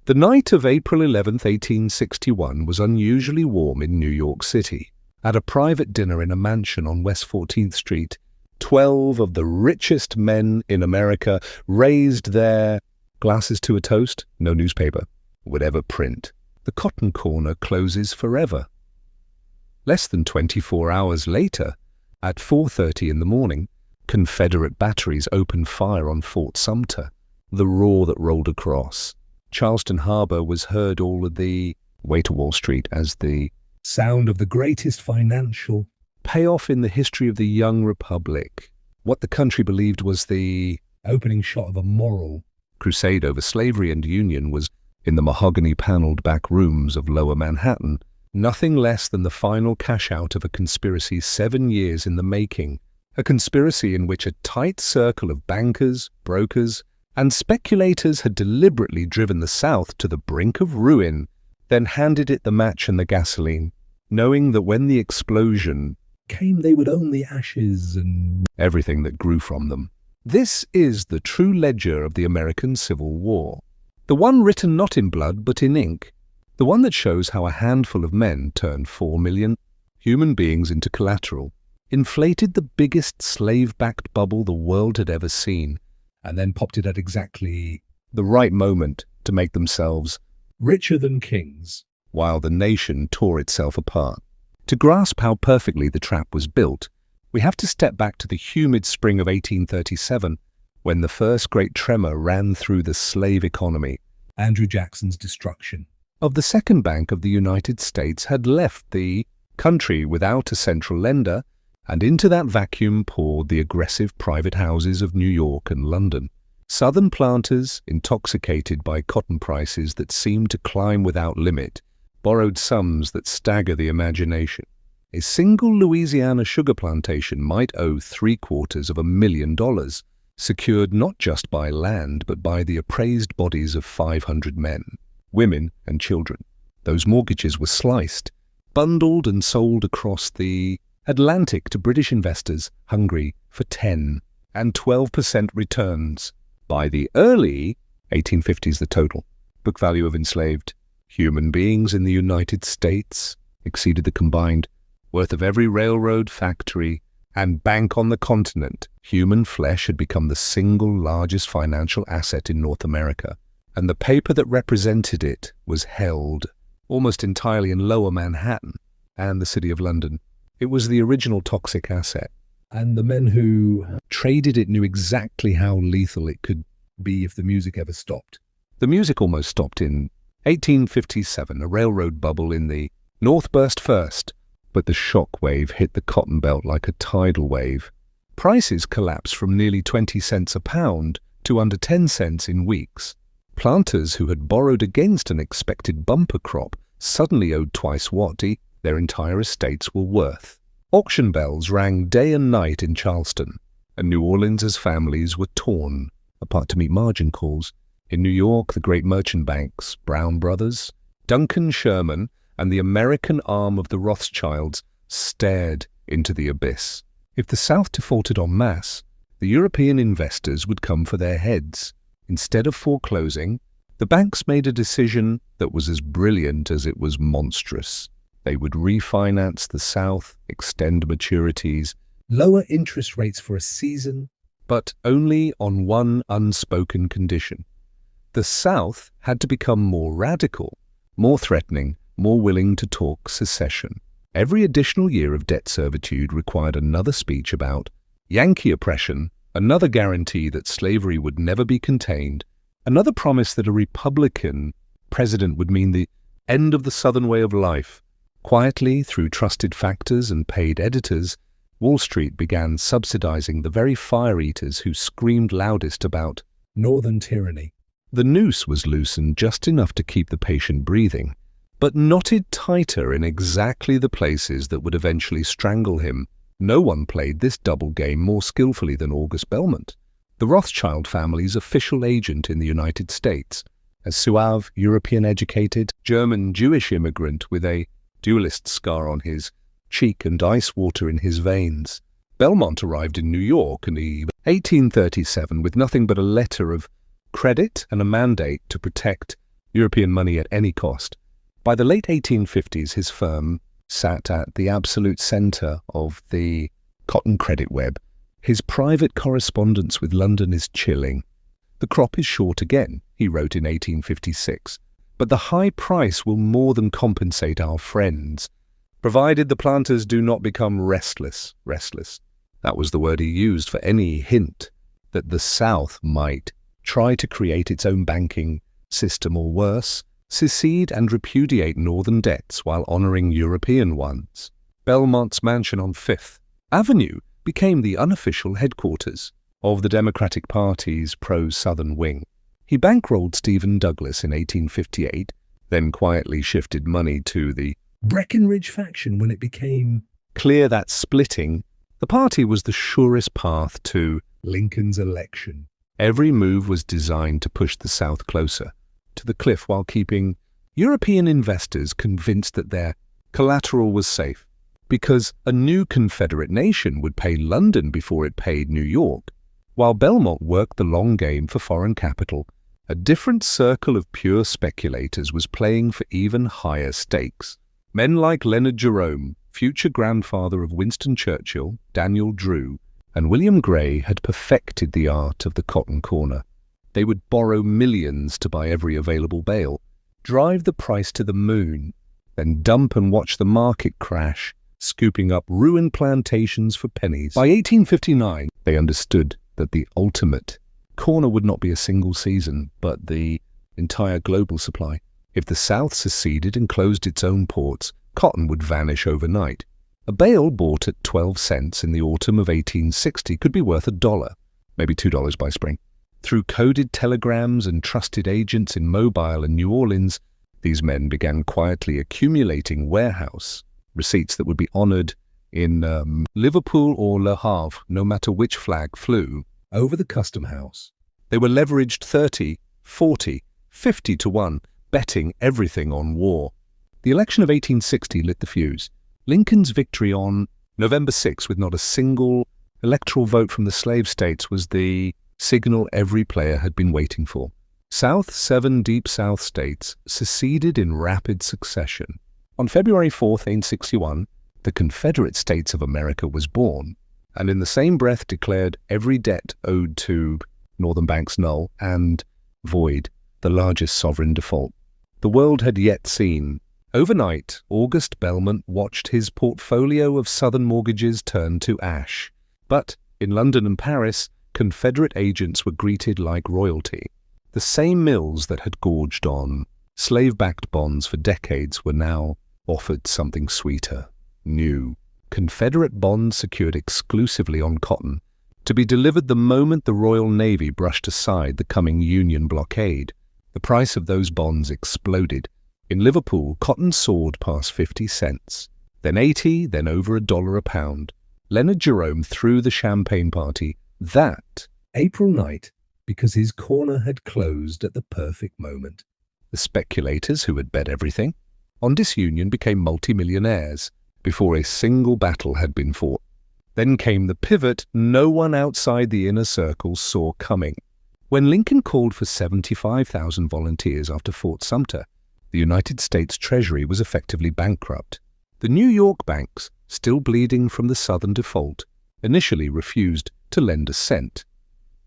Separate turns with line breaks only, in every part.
The night of April 11th, 1861 was unusually warm in New York City. At a private dinner in a mansion on West 14th Street, 12 of the richest men in America raised their glasses to a toast. No newspaper would ever print. The cotton corner closes forever. Less than 24 hours later, at 4:30 in the morning, Confederate batteries opened fire on Fort Sumter. The roar that rolled across Charleston Harbor was heard all of the way to Wall Street as the sound of the greatest financial payoff in the history of the young republic. What the country believed was the opening shot of a moral crusade over slavery and union was in the mahogany-paneled back rooms of Lower Manhattan, nothing less than the final cash-out of a conspiracy 7 years in the making, a conspiracy in which a tight circle of bankers, brokers, and speculators had deliberately driven the South to the brink of ruin, then handed it the match and the gasoline, knowing that when the explosion came they would own the ashes and everything that grew from them. This is the true ledger of the American Civil War, the one written not in blood but in ink, the one that shows how a handful of men turned 4 million human beings into collateral, inflated the biggest slave-backed bubble the world had ever seen, and then popped it at exactly the right moment to make themselves richer than kings, while the nation tore itself apart. To grasp how perfectly the trap was built, we have to step back to the humid spring of 1837, when the first great tremor ran through the slave economy. Andrew Jackson's destruction of the Second Bank of the United States had left the country without a central lender, and into that vacuum poured the aggressive private houses of New York and London. Southern planters, intoxicated by cotton prices that seemed to climb without limit, borrowed sums that stagger the imagination. A single Louisiana sugar plantation might owe $750,000, secured not just by land but by the appraised bodies of 500 men, women and children. Those mortgages were sliced, bundled and sold across the Atlantic to British investors hungry for 10 and 12% returns. By the early 1850s, the total book value of enslaved human beings in the United States exceeded the combined worth of every railroad, factory, and bank on the continent. Human flesh had become the single largest financial asset in North America, and the paper that represented it was held almost entirely in Lower Manhattan and the City of London. It was the original toxic asset, and the men who traded it knew exactly how lethal it could be if the music ever stopped. The music almost stopped in 1857. A railroad bubble in the North burst first, but the shock wave hit the cotton belt like a tidal wave. Prices collapsed from nearly 20 cents a pound to under 10 cents in weeks. Planters who had borrowed against an expected bumper crop suddenly owed twice what their entire estates were worth. Auction bells rang day and night in Charleston, and New Orleans' families were torn apart to meet margin calls. In New York, the great merchant banks, Brown Brothers, Duncan Sherman, and the American arm of the Rothschilds stared into the abyss. If the South defaulted en masse, the European investors would come for their heads. Instead of foreclosing, the banks made a decision that was as brilliant as it was monstrous. They would refinance the South, extend maturities, lower interest rates for a season, but only on one unspoken condition. The South had to become more radical, more threatening, more willing to talk secession. Every additional year of debt servitude required another speech about Yankee oppression, another guarantee that slavery would never be contained, another promise that a Republican president would mean the end of the Southern way of life. Quietly, through trusted factors and paid editors, Wall Street began subsidizing the very fire-eaters who screamed loudest about Northern tyranny. The noose was loosened just enough to keep the patient breathing, but knotted tighter in exactly the places that would eventually strangle him. No one played this double game more skillfully than August Belmont, the Rothschild family's official agent in the United States. A suave, European-educated, German-Jewish immigrant with a duelist scar on his cheek and ice water in his veins, Belmont arrived in New York in 1837 with nothing but a letter of credit and a mandate to protect European money at any cost. By the late 1850s, his firm sat at the absolute center of the cotton credit web. His private correspondence with London is chilling. The crop is short again, he wrote in 1856, but the high price will more than compensate our friends, provided the planters do not become restless. That was the word he used for any hint that the South might try to create its own banking system or worse, secede and repudiate northern debts while honoring European ones. Belmont's mansion on Fifth Avenue became the unofficial headquarters of the Democratic Party's pro-Southern wing. He bankrolled Stephen Douglas in 1858, then quietly shifted money to the Breckinridge faction when it became clear that splitting the party was the surest path to Lincoln's election. Every move was designed to push the South closer to the cliff while keeping European investors convinced that their collateral was safe, because a new Confederate nation would pay London before it paid New York. While Belmont worked the long game for foreign capital, a different circle of pure speculators was playing for even higher stakes. Men like Leonard Jerome, future grandfather of Winston Churchill, Daniel Drew, and William Gray had perfected the art of the cotton corner. They would borrow millions to buy every available bale, drive the price to the moon, then dump and watch the market crash, scooping up ruined plantations for pennies. By 1859, they understood that the ultimate corner would not be a single season, but the entire global supply. If the South seceded and closed its own ports, cotton would vanish overnight. A bale bought at 12 cents in the autumn of 1860 could be worth $1, maybe $2 by spring. Through coded telegrams and trusted agents in Mobile and New Orleans, these men began quietly accumulating warehouse receipts that would be honored in Liverpool or Le Havre, no matter which flag flew over the custom house. They were leveraged 30, 40, 50 to 1, betting everything on war. The election of 1860 lit the fuse. Lincoln's victory on November 6, with not a single electoral vote from the slave states, was the signal every player had been waiting for. Seven Deep South states seceded in rapid succession. On February 4, 1861, the Confederate States of America was born, and in the same breath declared every debt owed to Northern banks null and void, the largest sovereign default the world had yet seen. Overnight, August Belmont watched his portfolio of Southern mortgages turn to ash. But in London and Paris, Confederate agents were greeted like royalty. The same mills that had gorged on slave-backed bonds for decades were now offered something sweeter, new. Confederate bonds secured exclusively on cotton, to be delivered the moment the Royal Navy brushed aside the coming Union blockade. The price of those bonds exploded. In Liverpool, cotton soared past 50 cents, then 80, then over $1 a pound. Leonard Jerome threw the champagne party that April night because his corner had closed at the perfect moment. The speculators who had bet everything on disunion became multimillionaires before a single battle had been fought. Then came the pivot no one outside the inner circle saw coming. When Lincoln called for 75,000 volunteers after Fort Sumter, the United States Treasury was effectively bankrupt. The New York banks, still bleeding from the Southern default, initially refused to lend a cent.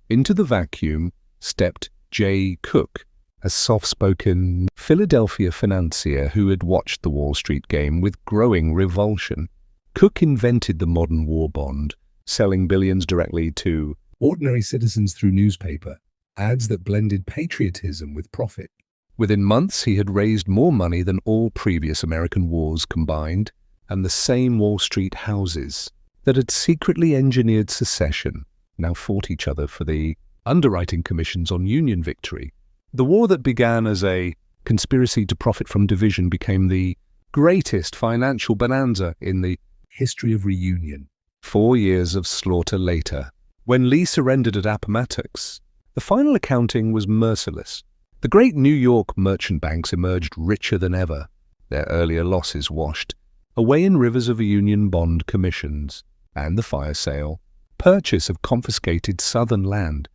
Into the vacuum stepped J. Cook, a soft-spoken Philadelphia financier who had watched the Wall Street game with growing revulsion. Cook invented the modern war bond, selling billions directly to ordinary citizens through newspaper, ads that blended patriotism with profit. Within months, he had raised more money than all previous American wars combined, and the same Wall Street houses that had secretly engineered secession now fought each other for the underwriting commissions on Union victory. The war that began as a conspiracy to profit from division became the greatest financial bonanza in the history of reunion. 4 years of slaughter later, when Lee surrendered at Appomattox, the final accounting was merciless. The great New York merchant banks emerged richer than ever, their earlier losses washed away in rivers of Union bond commissions and the fire sale, purchase of confiscated Southern land.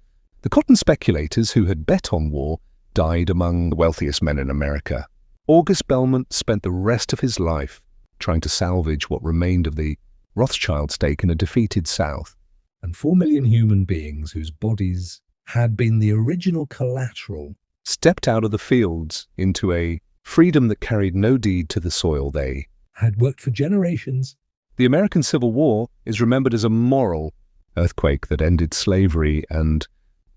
The cotton speculators who had bet on war died among the wealthiest men in America. August Belmont spent the rest of his life trying to salvage what remained of the Rothschild stake in a defeated South. And 4 million human beings whose bodies had been the original collateral stepped out of the fields into a freedom that carried no deed to the soil they had worked for generations. The American Civil War is remembered as a moral earthquake that ended slavery and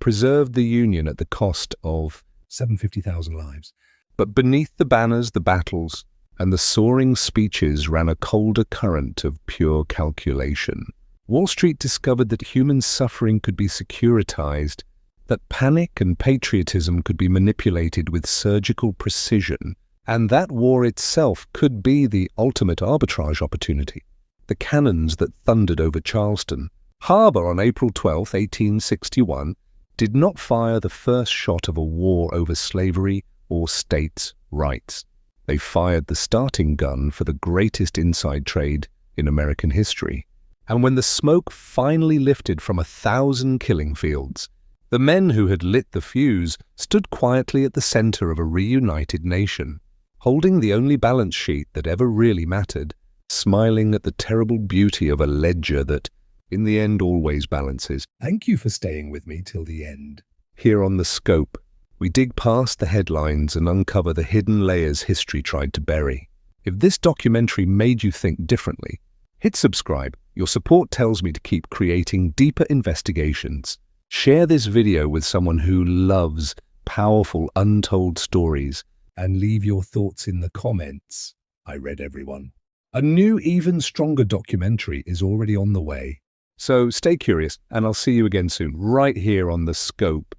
preserved the Union at the cost of 750,000 lives. But beneath the banners, the battles, and the soaring speeches ran a colder current of pure calculation. Wall Street discovered that human suffering could be securitized, that panic and patriotism could be manipulated with surgical precision, and that war itself could be the ultimate arbitrage opportunity. The cannons that thundered over Charleston Harbor on April 12, 1861, did not fire the first shot of a war over slavery or states' rights. They fired the starting gun for the greatest inside trade in American history. And when the smoke finally lifted from 1,000 killing fields, the men who had lit the fuse stood quietly at the center of a reunited nation, holding the only balance sheet that ever really mattered, smiling at the terrible beauty of a ledger that, in the end, always balances. Thank you for staying with me till the end. Here on The Scope, we dig past the headlines and uncover the hidden layers history tried to bury. If this documentary made you think differently, hit subscribe. Your support tells me to keep creating deeper investigations. Share this video with someone who loves powerful, untold stories, and leave your thoughts in the comments. I read everyone. A new, even stronger documentary is already on the way. So stay curious, and I'll see you again soon, right here on The Scope.